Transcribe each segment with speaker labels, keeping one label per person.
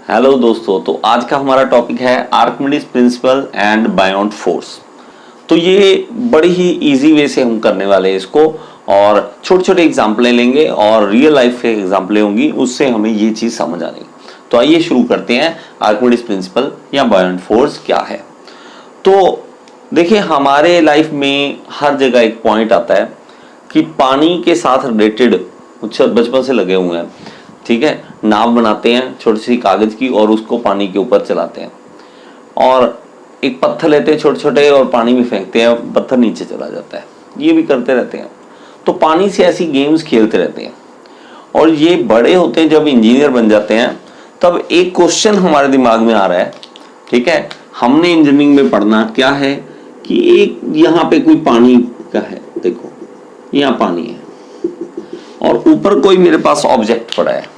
Speaker 1: Hello दोस्तों, तो आज का हमारा टॉपिक है आर्किमिडीज प्रिंसिपल एंड बायोंट फोर्स। तो ये बड़ी ही इजी वे से हम करने वाले हैं इसको, और छोटे छोटे एग्जाम्पलें लेंगे और रियल लाइफ के एग्जाम्पलें होंगी, उससे हमें ये चीज़ समझ आनी। तो आइए शुरू करते हैं। आर्किमिडीज प्रिंसिपल या बायोंट फोर्स क्या है। तो देखिए, हमारे लाइफ में हर जगह एक पॉइंट आता है कि पानी के साथ रिलेटेड बचपन से लगे हुए हैं। ठीक है, नाव बनाते हैं छोटी सी कागज की और उसको पानी के ऊपर चलाते हैं, और एक पत्थर लेते हैं छोटे छोटे और पानी में फेंकते हैं, पत्थर नीचे चला जाता है। ये भी करते रहते हैं। तो पानी से ऐसी गेम्स खेलते रहते हैं, और ये बड़े होते हैं जब इंजीनियर बन जाते हैं तब एक क्वेश्चन हमारे दिमाग में आ रहा है। ठीक है, हमने इंजीनियरिंग में पढ़ना क्या है कि एक यहाँ पे कोई पानी का है, देखो यहाँ पानी है और ऊपर कोई मेरे पास ऑब्जेक्ट पड़ा है।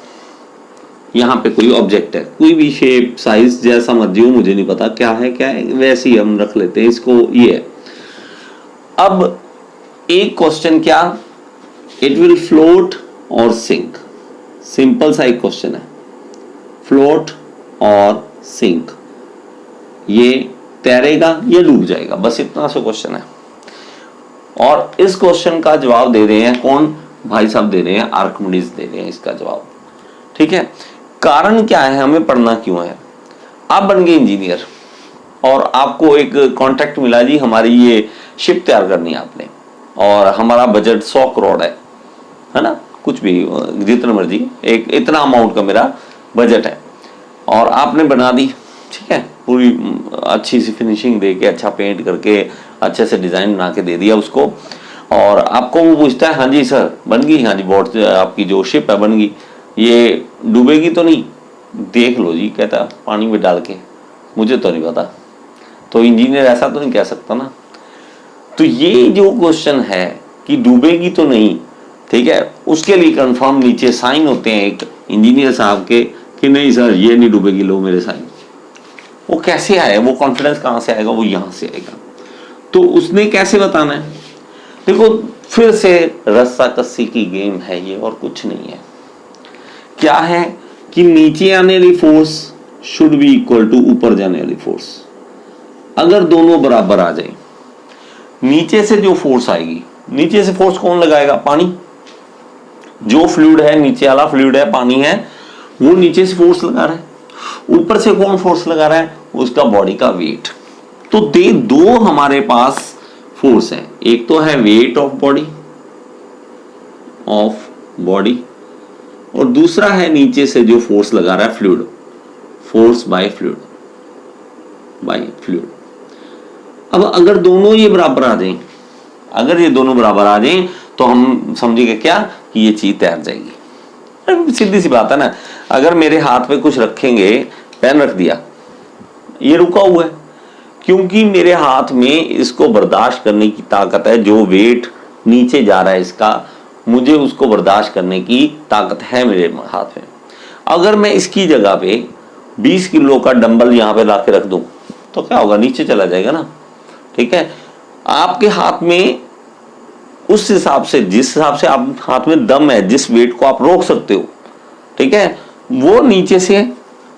Speaker 1: यहाँ पे कोई ऑब्जेक्ट है, कोई भी शेप साइज जैसा मर्जी हो, मुझे नहीं पता क्या है वैसे ही हम रख लेते हैं इसको। ये है। अब एक क्वेश्चन क्या, इट विल फ्लोट और सिंक। सिंपल सा एक क्वेश्चन है, फ्लोट और सिंक, ये तैरेगा या डूब जाएगा, बस इतना सा क्वेश्चन है। और इस क्वेश्चन का जवाब दे रहे हैं कौन, भाई साहब दे रहे हैं, आर्किमिडीज दे रहे हैं इसका जवाब। ठीक है, कारण क्या है, हमें पढ़ना क्यों है। आप बन गए इंजीनियर और आपको एक कॉन्ट्रैक्ट मिला, जी हमारी ये शिप तैयार करनी है आपने, और हमारा बजट 100 करोड़ है ना, कुछ भी जितना मर्जी, एक इतना अमाउंट का मेरा बजट है, और आपने बना दी। ठीक है, पूरी अच्छी सी फिनिशिंग दे के, अच्छा पेंट करके, अच्छे से डिजाइन बना के दे दिया उसको, और आपको वो पूछता है हाँ जी सर बन गई, हाँ जी बोट आपकी जो शिप है बन गई, ये डूबेगी तो नहीं, देख लो जी, कहता पानी में डाल के, मुझे तो नहीं पता। तो इंजीनियर ऐसा तो नहीं कह सकता ना। तो ये जो क्वेश्चन है कि डूबेगी तो नहीं, ठीक है, उसके लिए कंफर्म नीचे साइन होते हैं एक इंजीनियर साहब के कि नहीं सर ये नहीं डूबेगी, लो मेरे साइन। वो कैसे आए, वो कॉन्फिडेंस कहां से आएगा, वो यहां से आएगा। तो उसने कैसे बताना है, देखो फिर से रस्सा कस्सी की गेम है ये, और कुछ नहीं है। क्या है कि नीचे आने वाली force should be equal to ऊपर जाने वाली फोर्स। अगर दोनों बराबर आ जाए, नीचे से जो फोर्स आएगी, नीचे से फोर्स कौन लगाएगा, पानी। जो फ्लूइड है, नीचे वाला फ्लूइड है, पानी है, वो नीचे से फोर्स लगा रहा है। ऊपर से कौन फोर्स लगा रहा है, उसका बॉडी का वेट। तो दो हमारे पास फोर्स है, एक तो है वेट ऑफ बॉडी, और दूसरा है नीचे से जो फोर्स लगा रहा है फ्लूइड, फोर्स बाय फ्लूइड। अब अगर दोनों ये बराबर आ जाएं, अगर ये दोनों बराबर आ जाएं तो हम समझेंगे क्या कि ये चीज तैर जाएगी। सीधी सी बात है ना। अगर मेरे हाथ पे कुछ रखेंगे, पेन रख दिया, ये रुका हुआ है क्योंकि मेरे हाथ में इसको बर्दाश्त करने की ताकत है। जो वेट नीचे जा रहा है इसका, मुझे उसको बर्दाश्त करने की ताकत है मेरे हाथ में। अगर मैं इसकी जगह पे 20 किलो का डंबल यहाँ पे लाके रख दूं तो क्या होगा, नीचे चला जाएगा ना। ठीक है, आपके हाथ में उस हिसाब से, जिस हिसाब से आप हाथ में दम है, जिस वेट को आप रोक सकते हो, ठीक है, वो नीचे से,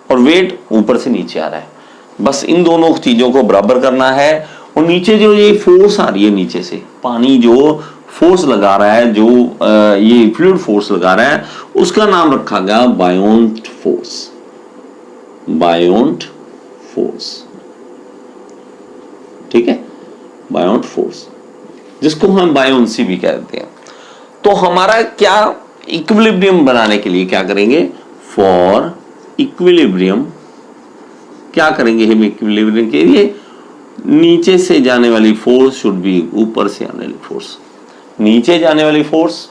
Speaker 1: और वेट ऊपर से नीचे आ रहा है। बस इन दोनों चीजों को बराबर करना है। और नीचे जो ये फोर्स आ रही है, नीचे से पानी जो फोर्स लगा रहा है, जो ये फ्लूइड फोर्स लगा रहा है, उसका नाम रखा गया बायोंट फोर्स। बायोंट फोर्स, ठीक है, बायोंट फोर्स, जिसको हम बायोंसी भी कहते हैं। तो हमारा क्या, इक्विलिब्रियम बनाने के लिए क्या करेंगे, फॉर इक्विलिब्रियम क्या करेंगे हम, इक्विलिब्रियम के लिए नीचे से जाने वाली फोर्स शुड बी ऊपर से आने वाली फोर्स। नीचे जाने वाली फोर्स,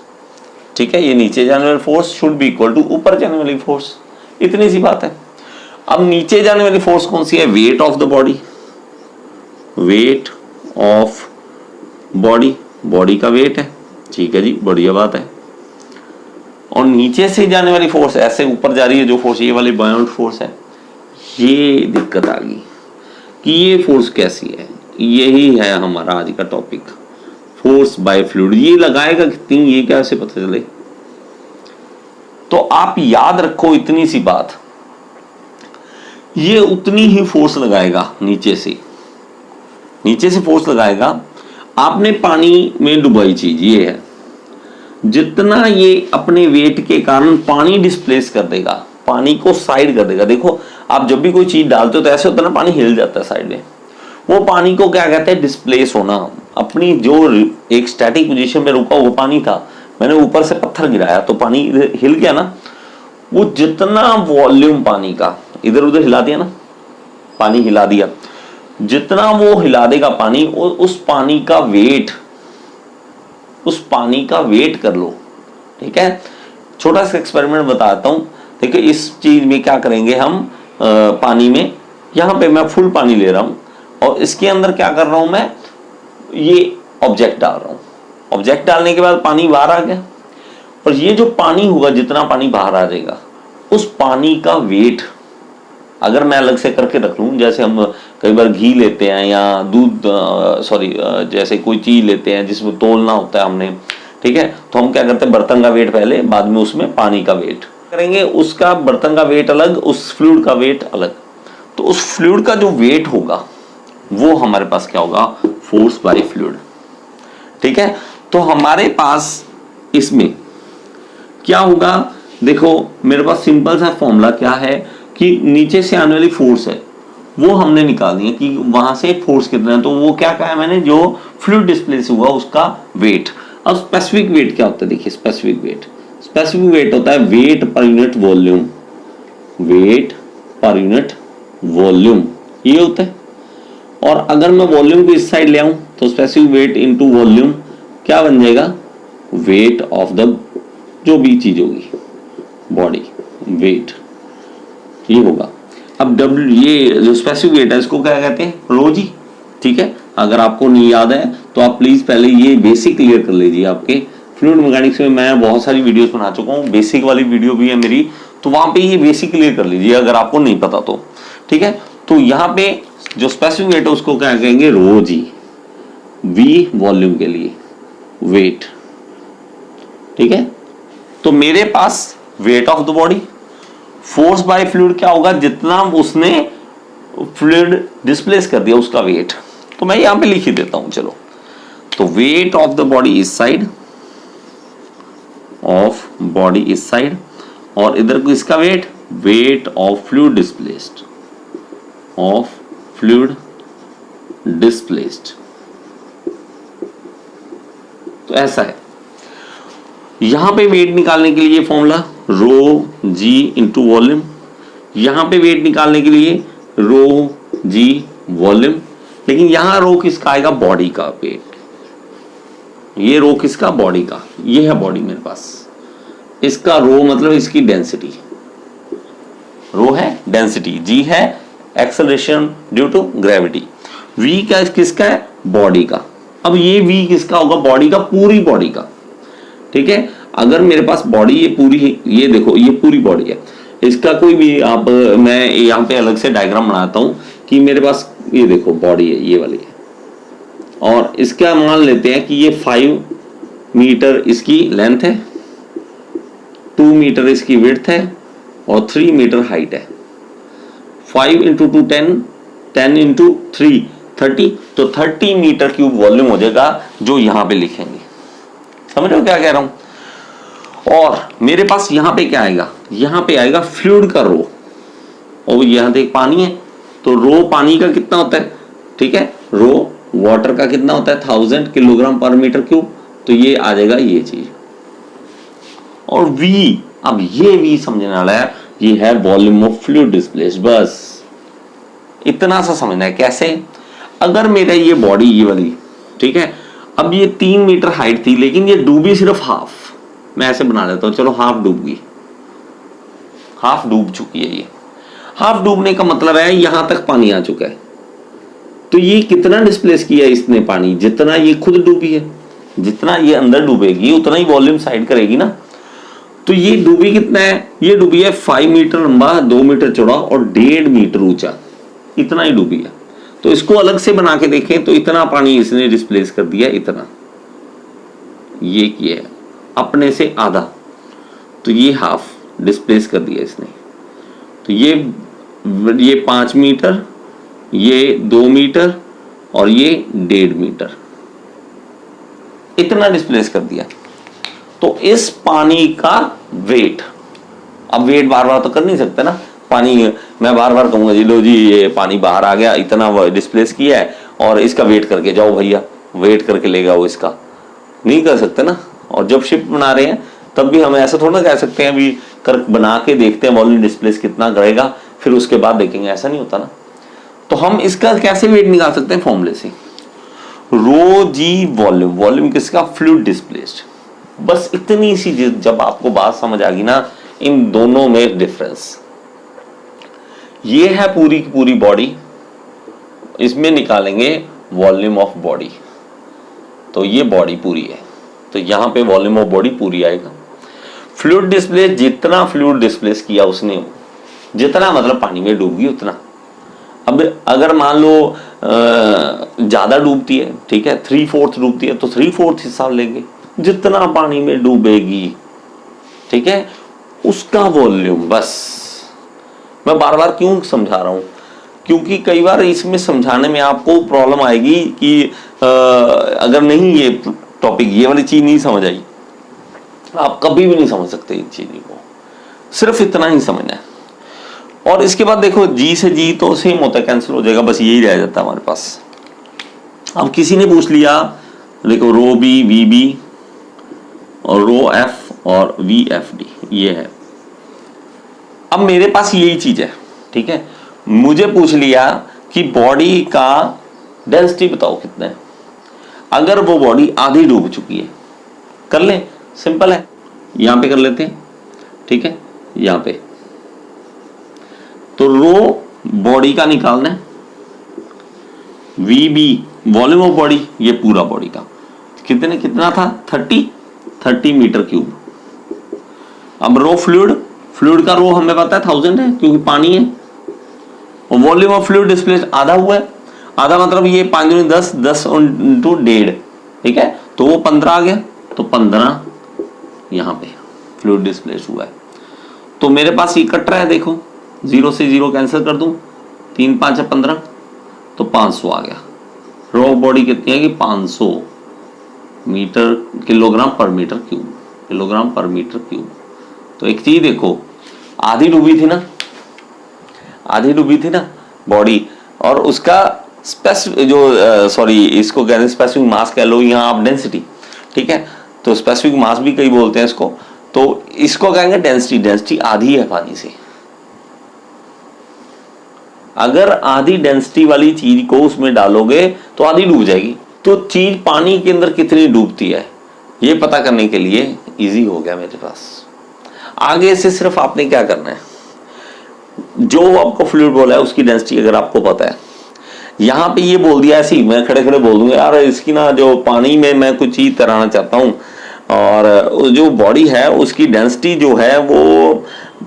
Speaker 1: ठीक है, ये नीचे जाने वाली force should be equal to ऊपर जाने वाली फोर्स। इतनी सी बात है। अब नीचे जाने वाली फोर्स कौन सी है, wait of the body, weight of body का वेट है। ठीक है जी, बढ़िया बात है। और नीचे से जाने वाली फोर्स ऐसे ऊपर जा रही है जो फोर्स, ये वाली बायोंट फोर्स है। ये दिक्कत आ गई कि ये फोर्स कैसी है। यही है हमारा आज का टॉपिक, फोर्स बाय फ्लूइड। ये लगाएगा कितनी, ये कैसे पता चले। तो आप याद रखो इतनी सी बात ये उतनी ही फोर्स लगाएगा नीचे से फोर्स लगाएगा। आपने पानी में डुबाई चीज ये है, जितना ये अपने वेट के कारण पानी डिस्प्लेस कर देगा, पानी को साइड कर देगा। देखो आप जब भी कोई चीज डालते हो तो ऐसे होता है ना, पानी हिल जाता है साइड में, वो पानी को क्या कहते हैं, डिस्प्लेस होना। अपनी जो एक स्टैटिक पोजीशन में रुका वो पानी था, मैंने ऊपर से पत्थर गिराया तो पानी हिल गया ना, वो जितना वॉल्यूम पानी का इधर उधर हिला दिया ना, पानी हिला दिया, जितना वो हिला देगा पानी, उस पानी का वेट कर लो। ठीक है, छोटा सा एक्सपेरिमेंट बताता हूं। देखिए इस चीज में क्या करेंगे हम, पानी में यहां पे मैं फुल पानी ले रहा हूं और इसके अंदर क्या कर रहा हूं मैं, ये ऑब्जेक्ट डाल रहा हूं। ऑब्जेक्ट डालने के बाद पानी बाहर आ गया, और ये जो पानी होगा, जितना पानी बाहर आ जाएगा, उस पानी का वेट अगर मैं अलग से करके रख लूं, जैसे हम कई बार घी लेते हैं या दूध, जैसे कोई चीज लेते हैं जिसमें तोलना होता है हमने, ठीक है, तो हम क्या करते हैं, बर्तन का वेट पहले, बाद में उसमें पानी का वेट करेंगे। उसका बर्तन का वेट अलग, उस फ्लूइड का वेट अलग। तो उस फ्लूइड का जो वेट होगा वो हमारे पास क्या होगा, फोर्स बाय फ्लूइड। ठीक है, तो हमारे पास इसमें क्या होगा, देखो मेरे पास सिंपल सा फॉर्मूला क्या है कि नीचे से आने वाली फोर्स है वो हमने निकालनी है कि वहां से फोर्स कितना है। तो वो क्या कहा है मैंने, जो फ्लूइड डिस्प्लेस हुआ उसका वेट। अब स्पेसिफिक वेट क्या होता है, देखिए स्पेसिफिक वेट होता है weight per unit volume, weight per unit volume ये होता है। और अगर मैं वॉल्यूम को इस साइड ले आऊं तो स्पेसिफिक वेट इनटू वॉल्यूम क्या बन जाएगा, वेट ऑफ द जो भी चीज होगी, बॉडी वेट ये होगा। अब W, ये जो स्पेसिफिक वेट है इसको क्या कहते हैं, रो जी। ठीक है, अगर आपको नहीं याद है तो आप प्लीज पहले ये बेसिक क्लियर कर लीजिए। आपके फ्लूइड मैकेनिक्स में मैं बहुत सारी वीडियोस बना चुका हूँ, बेसिक वाली वीडियो भी है मेरी, तो वहां पे ये बेसिक क्लियर कर लीजिए अगर आपको नहीं पता तो। ठीक है, तो यहाँ पे जो स्पेसिफिक वेट है उसको क्या कहेंगे, रो जी, वी वॉल्यूम के लिए वेट। ठीक है, तो मेरे पास weight of the body, force by fluid क्या होगा, जितना उसने फ्लूइड डिस्प्लेस कर दिया उसका वेट। तो मैं यहां पे लिख ही देता हूं, चलो। तो वेट ऑफ द बॉडी इस साइड, और इधर को इसका वेट ऑफ फ्लूइड डिस्प्लेस्ड, तो ऐसा है। यहां पे वेट निकालने के लिए फॉर्मूला रो जी इंटू वॉल्यूम, यहां पे वेट निकालने के लिए रो जी वॉल्यूम, लेकिन यहां रो किसका आएगा, बॉडी का वेट। ये रो किसका, बॉडी का, ये है बॉडी मेरे पास, इसका रो मतलब इसकी डेंसिटी, रो है डेंसिटी, जी है acceleration due to gravity, V का किसका है, बॉडी का। अब ये वी किसका होगा, बॉडी का, पूरी बॉडी का। ठीक है, अगर मेरे पास बॉडी ये पूरी, ये देखो ये पूरी बॉडी है, इसका कोई भी आप, मैं यहाँ पे अलग से डायग्राम बनाता हूं कि मेरे पास ये देखो बॉडी है, ये वाली है, और इसका मान लेते हैं कि ये 5 मीटर इसकी लेंथ है, 2 मीटर इसकी विड्थ है और 3 मीटर हाइट है। 5 इंटू 2 10 इंटू 3 30, तो 30 मीटर क्यूब वॉल्यूम हो जाएगा, जो यहां पे लिखेंगे। समझ रहे हो क्या कह रहा हूं। और मेरे पास यहां पे क्या आएगा, यहां पे आएगा फ्लूइड का रो, और यहां देख पानी है, तो रो पानी का कितना होता है, ठीक है, रो वाटर का कितना होता है, 1000 किलोग्राम पर मीटर क्यूब, तो ये आ जाएगा ये चीज। और V, अब ये V समझने वाला है, ये है वॉल्यूम ऑफ फ्लूइड डिस्प्लेस्ड, बस इतना सा समझना है। कैसे, अगर मेरा ये बॉडी ये वाली, ठीक है, अब ये 3 मीटर हाइट थी, लेकिन ये डूबी सिर्फ हाफ, मैं ऐसे बना लेता हूं, चलो हाफ डूब गई, हाफ डूब चुकी है। ये हाफ डूबने का मतलब है यहां तक पानी आ चुका है, तो ये कितना डिस्प्लेस किया इसने पानी, जितना ये खुद डूबी है, जितना ये अंदर डूबेगी उतना ही वॉल्यूम साइड करेगी ना। तो ये डूबी कितना है, ये डूबी है 5 मीटर लंबा, 2 मीटर चौड़ा और 1.5 मीटर ऊंचा, इतना ही डूबी है। तो इसको अलग से बना के देखें तो इतना पानी इसने डिस्प्लेस कर दिया, इतना ये किया है अपने से आधा, तो ये हाफ डिस्प्लेस कर दिया इसने। तो ये ये 5 मीटर, ये 2 मीटर और ये 1.5 मीटर, इतना डिस्प्लेस कर दिया। तो इस पानी का वेट, अब वेट बार बार तो कर नहीं सकते ना, पानी मैं बार बार कहूंगा जी लो जी ये पानी बाहर आ गया, इतना डिस्प्लेस किया है और इसका वेट करके जाओ भैया, वेट करके ले जाओ, इसका नहीं कर सकते ना। और जब शिप बना रहे हैं तब भी हम ऐसा थोड़ा कह सकते हैं अभी कर बना के देखते हैं वॉल्यूम डिस्प्लेस कितना करेगा फिर उसके बाद देखेंगे, ऐसा नहीं होता ना। तो हम इसका कैसे वेट निकाल सकते हैं, फॉर्मूले से, रो जी वॉल्यूम, वॉल्यूम किसका, फ्लूइड डिस्प्लेस्ड। बस इतनी सी जब आपको बात समझ आ गई ना, इन दोनों में डिफरेंस, ये है पूरी की पूरी बॉडी, इसमें निकालेंगे वॉल्यूम ऑफ बॉडी, तो ये बॉडी पूरी है, तो यहां पे वॉल्यूम ऑफ बॉडी पूरी आएगा। फ्लूइड डिस्प्लेस, जितना फ्लूइड डिस्प्लेस किया उसने, जितना मतलब पानी में डूब गई उतना। अब अगर मान लो ज्यादा डूबती है, ठीक है, 3/4 डूबती है तो 3/4 हिसाब लेंगे, जितना पानी में डूबेगी, ठीक है, उसका वॉल्यूम। बस मैं बार बार क्यों समझा रहा हूं, क्योंकि कई बार इसमें समझाने में आपको प्रॉब्लम आएगी कि अगर नहीं ये टॉपिक, ये वाली चीज नहीं समझ आई, आप कभी भी नहीं समझ सकते इस चीज को, सिर्फ इतना ही समझना है। और इसके बाद देखो जी से जी तो सेम होता है, कैंसिल हो जाएगा, बस यही रह जाता है हमारे पास। अब किसी ने पूछ लिया, देखो रो बी वी बी और रो एफ और वी एफ डी, ये है। अब मेरे पास यही चीज है, ठीक है, मुझे पूछ लिया कि बॉडी का डेंसिटी बताओ कितना है। अगर वो बॉडी आधी डूब चुकी है, कर ले, सिंपल है, यहां पे कर लेते हैं, ठीक है, यहां पे तो रो बॉडी का निकालना है, V B volume of body, ये पूरा बॉडी का कितना था, 30 मीटर क्यूब। अब रो फ्लूइड, फ्लूइड का रो हमें पता है 1000 है क्योंकि पानी है, और वॉल्यूम ऑफ फ्लूइड डिस्प्लेस आधा हुआ है, आधा मतलब ये 5 × 10, 10 × 1.5, ठीक है, तो वो 15 आ गया, तो 15 यहां पे फ्लूइड डिस्प्लेस हुआ है। तो मेरे पास ये कट रहा है, देखो 0 से 0 कैंसिल कर दूं, 3 × 5 = 15, तो 500 आ गया। रो बॉडी कितनी है कि 500 मीटर, किलोग्राम पर मीटर क्यूब, किलोग्राम पर मीटर क्यूब। तो एक चीज देखो, आधी डूबी थी ना, आधी डूबी थी ना बॉडी, और उसका स्पेसिफिक जो सॉरी इसको कहते हैं स्पेसिफिक मास कह लो, यहाँ आप डेंसिटी, ठीक है, तो स्पेसिफिक मास भी कई बोलते हैं इसको, तो इसको कहेंगे डेंसिटी। डेंसिटी आधी है पानी से। अगर आधी डेंसिटी वाली चीज को उसमें डालोगे तो आधी डूब जाएगी। तो चीज पानी के अंदर कितनी डूबती है ये पता करने के लिए इजी हो गया मेरे पास। आगे से सिर्फ आपने क्या करना है, जो आपको फ्लूइड बोला है उसकी डेंसिटी अगर आपको पता है, यहां पे ये बोल दिया ऐसी, मैं खड़े खड़े बोल दूंगा यार इसकी ना जो पानी में मैं कुछ चीज तैराना चाहता हूं, और जो बॉडी है उसकी डेंसिटी जो है वो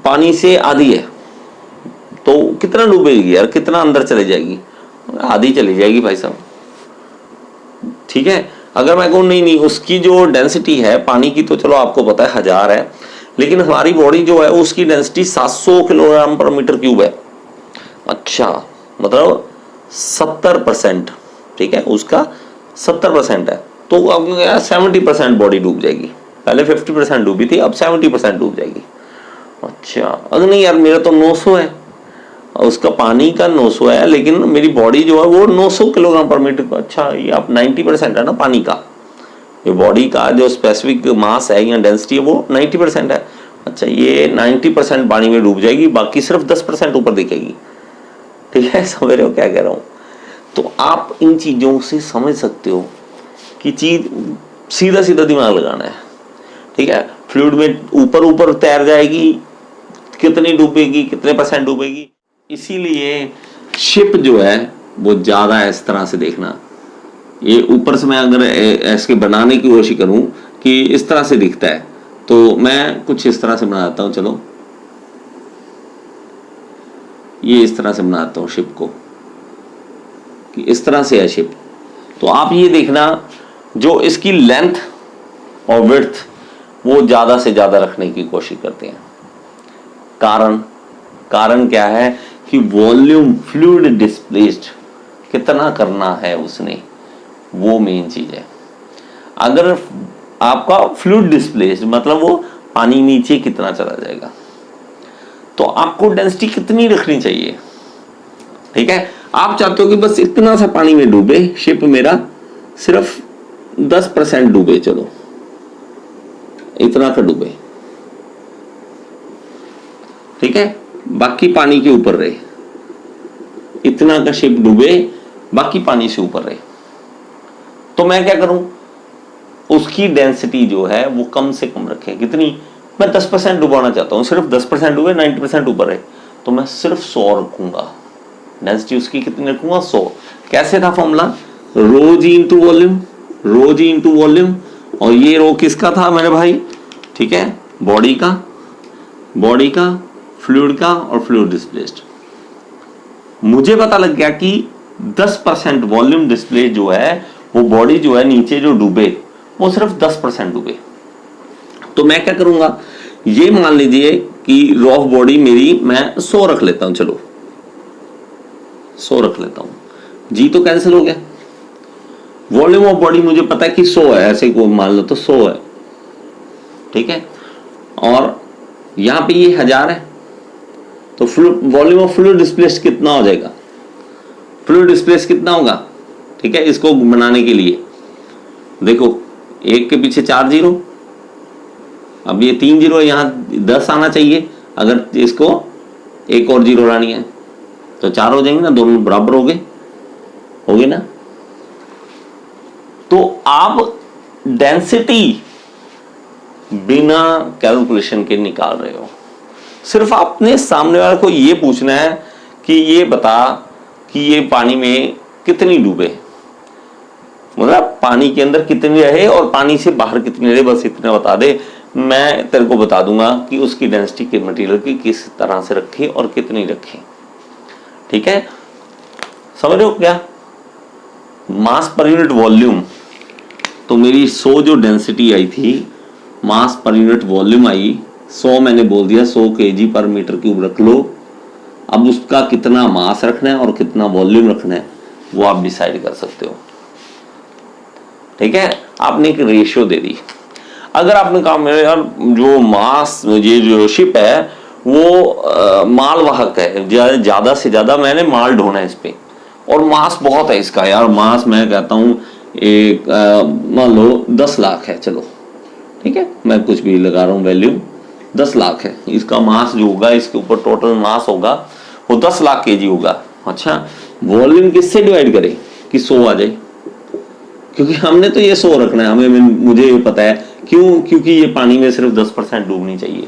Speaker 1: पानी से आधी है, तो कितना डूबेगी यार, कितना अंदर चले जाएगी, आधी चली जाएगी भाई साहब, ठीक है। अगर मैं कहूँ नहीं उसकी जो डेंसिटी है पानी की, तो चलो आपको पता है 1000 है, लेकिन हमारी बॉडी जो है उसकी डेंसिटी 700 किलोग्राम पर मीटर क्यूब है। अच्छा, मतलब 70%, ठीक है, उसका 70% है, तो अब 70% बॉडी डूब जाएगी। पहले 50% डूबी थी, अब 70% डूब जाएगी। अच्छा, अगर नहीं यार मेरा तो 900 है, उसका पानी का 900 है, लेकिन मेरी बॉडी जो है वो 900 किलोग्राम पर मीटर का। अच्छा, ये आप 90% है ना पानी का, ये बॉडी का जो स्पेसिफिक मास है या डेंसिटी है वो 90% है। अच्छा, ये 90% पानी में डूब जाएगी, बाकी सिर्फ 10% ऊपर दिखेगी, ठीक है, समझ रहे हो क्या कह रहा हूं। तो आप इन चीजों से समझ सकते हो कि चीज सीधा सीधा दिमाग लगाना है, ठीक है। फ्लूइड में ऊपर ऊपर तैर जाएगी, कितनी डूबेगी, कितने % डूबेगी। इसीलिए शिप जो है वो ज्यादा है, इस तरह से देखना। ये ऊपर से मैं अगर ऐसे बनाने की कोशिश करूं कि इस तरह से दिखता है, तो मैं कुछ इस तरह से बनाता हूं, चलो ये इस तरह से बनाता हूं शिप को, कि इस तरह से है शिप। तो आप ये देखना जो इसकी लेंथ और विड्थ वो ज्यादा से ज्यादा रखने की कोशिश करते हैं। कारण क्या है कि वॉल्यूम फ्लूइड डिस्प्लेस्ड कितना करना है उसने, वो मेन चीज है। अगर आपका फ्लूइड डिस्प्लेस्ड मतलब वो पानी नीचे कितना चला जाएगा, तो आपको डेंसिटी कितनी रखनी चाहिए। ठीक है, आप चाहते हो कि बस इतना सा पानी में डूबे, शिप मेरा सिर्फ 10% डूबे, चलो इतना का डूबे, ठीक है, बाकी पानी के ऊपर रहे, इतना का शिप डूबे बाकी पानी से ऊपर रहे, तो मैं क्या करूं, उसकी डेंसिटी जो है वो कम से कम रखें। कितनी, मैं 10% डुबाना चाहता हूं, सिर्फ 10% डूबे, 90% ऊपर रहे, तो मैं सिर्फ 100 रखूंगा। डेंसिटी उसकी कितनी रखूंगा, 100। कैसे था फॉर्मूला, रो जी इंटू वॉल्यूम, रो जी इंटू वॉल्यूम, और ये रो किसका था मेरे भाई, ठीक है, बॉडी का, फ्लूइड का और फ्लूइड डिस्प्लेस्ड। मुझे पता लग गया कि 10% वॉल्यूम डिस्प्ले जो है, वो बॉडी जो है नीचे जो डूबे वो सिर्फ 10% डूबे, तो मैं क्या करूंगा, ये मान लीजिए कि रो ऑफ बॉडी मेरी मैं 100 रख लेता हूं, चलो 100 रख लेता हूं, जी तो कैंसिल हो गया। वॉल्यूम ऑफ बॉडी मुझे पता है कि 100 है, ऐसे को मान लो तो 100 है, ठीक है, और यहां पे ये 1000 है, तो वॉल्यूम ऑफ फ्लूइड डिस्प्लेस्ड कितना हो जाएगा, फ्लूइड डिस्प्लेस कितना होगा, ठीक है, इसको बनाने के लिए देखो, एक के पीछे 4 जीरो, अब ये 3 जीरो, यहां 10 आना चाहिए, अगर इसको एक और जीरो लानी है तो 4 हो जाएंगे ना, दोनों बराबर हो गए ना। तो आप डेंसिटी बिना कैलकुलेशन के निकाल रहे हो, सिर्फ आपने सामने वाले को ये पूछना है कि ये बता कि ये पानी में कितनी डूबे, मतलब पानी के अंदर कितनी रहे और पानी से बाहर कितनी रहे, बस इतना बता दे, मैं तेरे को बता दूंगा कि उसकी डेंसिटी के मटेरियल की किस तरह से रखे और कितनी रखे। ठीक है, समझ रहे हो क्या, मास पर यूनिट वॉल्यूम, तो मेरी 100 जो डेंसिटी आई थी, मास पर यूनिट वॉल्यूम आई 100, मैंने बोल दिया 100 kg पर मीटर क्यूब रख लो। अब उसका कितना मास रखना है और कितना वॉल्यूम रखना है वो आप डिसाइड कर सकते हो। ठीक है, आपने एक रेशियो दे दी। अगर आपने कहा मेरे यार जो मास, ये जो शिप है वो मालवाहक है, ज्यादा से ज्यादा मैंने माल ढोना है इस पे, और मास बहुत है इसका, यार मास मैं कहता हूं एक मान लो 10 लाख है, चलो ठीक है, मैं कुछ भी लगा रहा हूं, वैल्यू 10 लाख है, इसका मास जो होगा, इसके ऊपर टोटल मास होगा वो 10 लाख kg होगा। अच्छा, वॉल्यूम किससे डिवाइड करें कि 100 आ जाए, क्योंकि हमने तो ये 100 रखना है, हमें, मुझे ये पता है क्यों, क्योंकि ये पानी में सिर्फ 10% डूबनी चाहिए।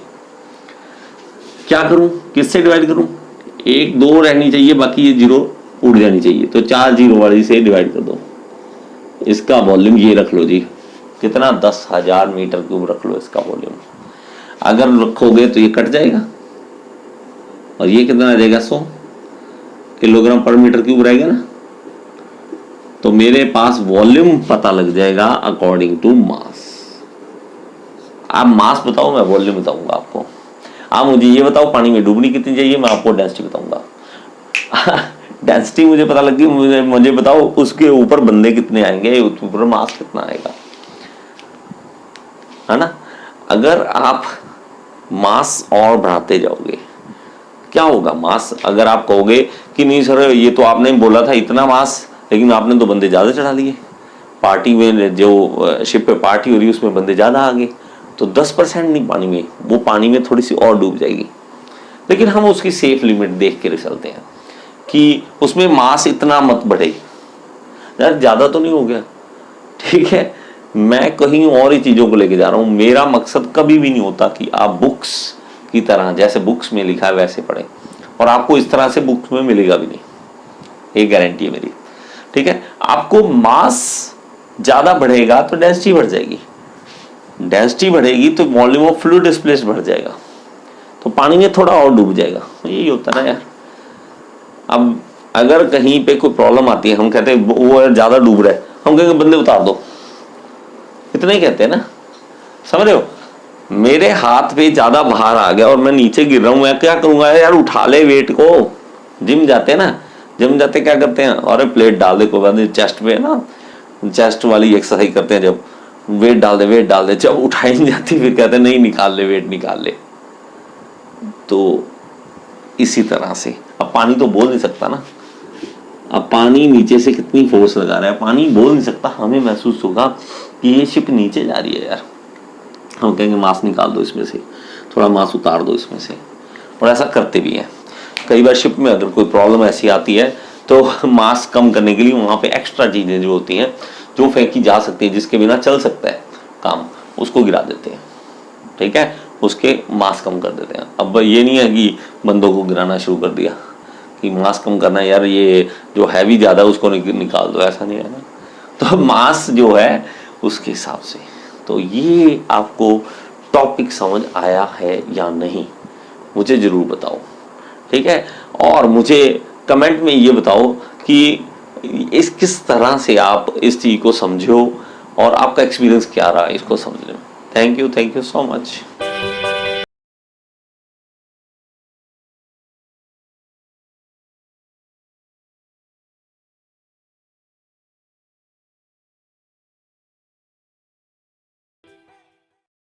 Speaker 1: क्या करूं, किससे डिवाइड करूं, 1 2 रहनी चाहिए, बाकी ये जीरो उड़ जानी चाहिए, तो 4 जीरो वाली से डिवाइड कर दो। इसका वॉल्यूम ये रख लो जी, कितना, 10,000 मीटर क्यूब रख लो इसका वॉल्यूम। अगर रखोगे तो ये कट जाएगा, और ये कितना आ जाएगा, 100 किलोग्राम पर मीटर क्यूब रहेगा ना, तो मेरे पास वॉल्यूम पता लग जाएगा अकॉर्डिंग टू मास। आप मास बताओ, मैं वॉल्यूम बताऊंगा आपको। आप मुझे ये बताओ पानी में डूबनी कितनी चाहिए, मैं आपको डेंसिटी बताऊंगा। डेंसिटी मुझे पता लग गई, मुझे बताओ उसके ऊपर बंदे कितने आएंगे, उसके ऊपर मास कितना आएगा, है ना। अगर आप मास और बढ़ाते जाओगे क्या होगा, मास अगर आप कहोगे कि नहीं सर ये तो आपने बोला था इतना मास, लेकिन आपने तो बंदे ज्यादा चढ़ा लिए, पार्टी में जो शिप पे पार्टी हो रही है उसमें बंदे ज्यादा आ गए, तो 10% नहीं पानी में, वो पानी में थोड़ी सी और डूब जाएगी। लेकिन हम उसकी सेफ लिमिट देख के चलते हैं कि उसमें मास इतना मत बढ़े, यार ज्यादा तो नहीं हो गया, ठीक है। मैं कहीं और ही चीजों को लेके जा रहा हूं, मेरा मकसद कभी भी नहीं होता कि आप बुक्स की तरह, जैसे बुक्स में लिखा है वैसे पढ़ें, और आपको इस तरह से बुक्स में मिलेगा भी नहीं, एक गारंटी है मेरी। ठीक है, आपको मास ज्यादा बढ़ेगा तो डेंसिटी बढ़ जाएगी, डेंसिटी बढ़ेगी तो वॉल्यूम ऑफ फ्लूइड डिस्प्लेस्ड बढ़ जाएगा, तो पानी में थोड़ा और डूब जाएगा, यही होता है ना यार। अब अगर कहीं पे कोई प्रॉब्लम आती है, हम कहते हैं वो ज्यादा डूब रहा है, हम कहेंगे बंदे उतार दो, इतना ही कहते हैं ना, समझ रहे हो। मेरे हाथ पे ज्यादा बाहर आ गया और मैं नीचे गिर रहा हूं, मैं क्या करूंगा यार, उठा ले वेट को, जिम जाते हैं ना, जिम जाते क्या करते हैं, अरे प्लेट डाल दे, कोई बात नहीं, चेस्ट पे ना, चेस्ट वाली एक्सरसाइज करते हैं, जब वेट डाल दे, वेट डाल दे, जब उठाई नहीं जाती फिर कहते हैं नहीं निकाल ले, वेट निकाल ले। तो इसी तरह से अब पानी तो बोल नहीं सकता ना, अब पानी नीचे से कितनी फोर्स लगा रहा है, पानी बोल नहीं सकता, हमें महसूस होगा कि ये शिप नीचे जा रही है यार, हम कहेंगे मांस निकाल दो इसमें से, थोड़ा मांस उतार दो इसमें से, और ऐसा करते भी हैं। कई बार शिप में अगर कोई प्रॉब्लम ऐसी आती है तो मास कम करने के लिए वहाँ पे एक्स्ट्रा चीज़ें जो होती हैं जो फेंकी जा सकती है, जिसके बिना चल सकता है काम, उसको गिरा देते हैं, ठीक है, उसके मास कम कर देते हैं। अब ये नहीं है कि बंदों को गिराना शुरू कर दिया कि मास कम करना है यार, ये जो हैवी ज़्यादा उसको निकाल दो, ऐसा नहीं है ना। तो मास जो है उसके हिसाब से। तो ये आपको टॉपिक समझ आया है या नहीं, मुझे ज़रूर बताओ, ठीक है। और मुझे कमेंट में ये बताओ कि इस किस तरह से आप इस चीज़ को समझो और आपका एक्सपीरियंस क्या रहा इसको समझने में। Thank you so much.